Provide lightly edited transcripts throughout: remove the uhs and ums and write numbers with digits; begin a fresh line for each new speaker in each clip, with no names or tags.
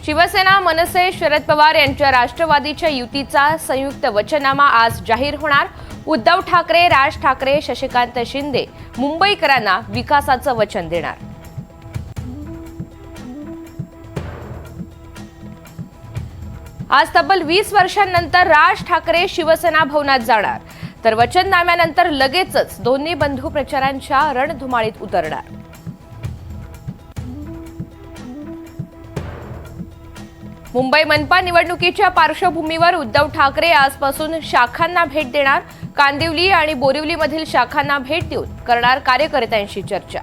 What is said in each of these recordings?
शिवसेना, मनसे, शरद पवार यांच्या राष्ट्रवादीच्या युतीचा संयुक्त वचननामा आज जाहीर होणार। उद्धव ठाकरे, राज ठाकरे, शशिकांत शिंदे मुंबईकरांना विकासाचं वचन देणार। आज तब्बल 20 वर्षांनंतर राज ठाकरे शिवसेना भवनात जाणार, तर वचननाम्यानंतर लगेचच दोन्ही बंधू प्रचारांच्या रणधुमाळीत उतरणार। मुंबई मनपा निवडणुकीच्या पार्श्वभूमीवर उद्धव ठाकरे आजपासून शाखांना भेट देणार। कांदिवली आणि बोरिवलीमधील शाखांना भेट देऊन करणार कार्यकर्त्यांशी चर्चा।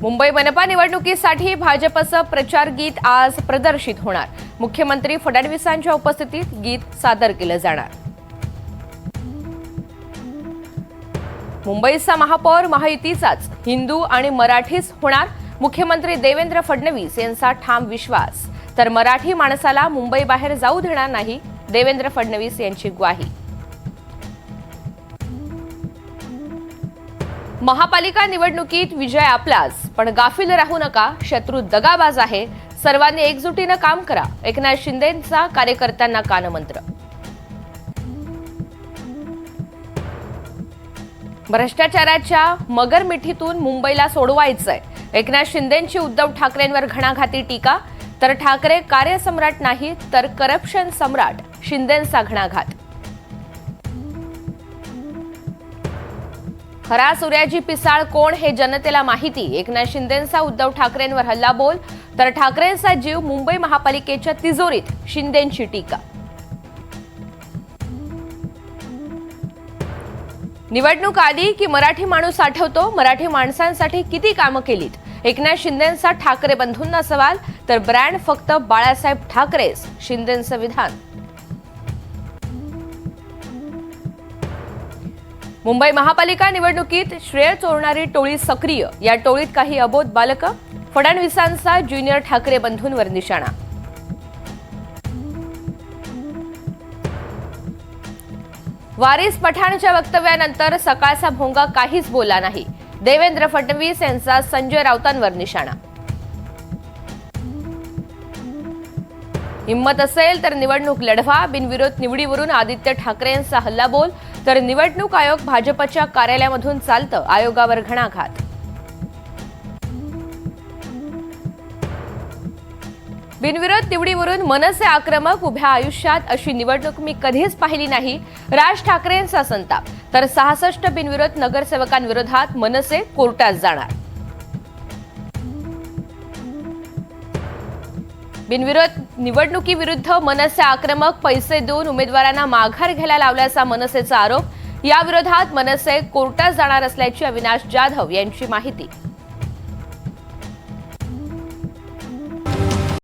मुंबई मनपा निवडणुकीसाठी भाजपचं प्रचार गीत आज प्रदर्शित होणार। मुख्यमंत्री फडणवीसांच्या उपस्थितीत गीत सादर केलं जाणार। मुंबईचा महापौर महायुतीचाच हिंदू आणि मराठीच होणार। मुख्यमंत्री देवेंद्र फडणवीस यांचा ठाम विश्वास, तर मराठी माणसाला मुंबई बाहेर जाऊ देणार नाही, देवेंद्र फडणवीस यांची ग्वाही। महापालिका निवडणुकीत विजय आपलाच, पण गाफील राहू नका, शत्रू दगाबाज आहे, सर्वांनी एकजुटीनं काम करा, एकनाथ शिंदेंचा कार्यकर्त्यांना कानमंत्र। भ्रष्टाचाराच्या मगरमिठीतून मुंबईला सोडवायचंय, एकनाथ शिंदेंची उद्धव ठाकरेंवर घणाघाती टीका, तर ठाकरे कार्यसम्राट नाही तर करप्शन सम्राट, शिंदेंचा घणाघात। खरा सूर्याजी पिसाळ कोण हे जनतेला माहिती, एकनाथ शिंदेंचा उद्धव ठाकरेंवर हल्लाबोल, तर ठाकरेंचा जीव मुंबई महापालिकेच्या तिजोरीत, शिंदेंची टीका। निवडणूक आली की मराठी माणूस आठवतो, मराठी माणसांसाठी किती कामं केलीत, एकनाथ शिंदेंचा ठाकरे बंधूंना सवाल, तर ब्रँड फक्त बाळासाहेब ठाकरेच, शिंदेंचं विधान। मुंबई महापालिका निवडणुकीत श्रेय चोरणारी टोळी सक्रिय, या टोळीत काही अबोध बालकं, फडणवीसांचा ज्युनियर ठाकरे बंधूंवर निशाणा। वारिस पठाणच्या वक्तव्यानंतर सकाळचा भोंगा काहीच बोलला नाही, देवेंद्र फडणवीस यांचा संजय राऊतांवर निशाणा। हिम्मत असेल तर निवडणूक लढवा, बिनविरोध निवडीवरून आदित्य ठाकरेंचा हल्लाबोल, तर निवडणूक आयोग भाजपच्या कार्यालयामधून चालतं, आयोगावर घणाघात। बिनविरोध निवडीवरून मनसे आक्रमक, उभ्या आयुष्यात अशी निवडणूक मी कधीच पाहिली नाही, राज ठाकरेंचा संताप, तर 66 बिनविरोध नगरसेवकांविरोधात मनसे कोर्टात जाणार। बिनविरोध निवडणुकीविरुद्ध मनसे आक्रमक, पैसे देऊन उमेदवारांना माघार घ्यायला लावल्याचा मनसेचा आरोप, या विरोधात मनसे कोर्टात जाणार असल्याची अविनाश जाधव यांची माहिती।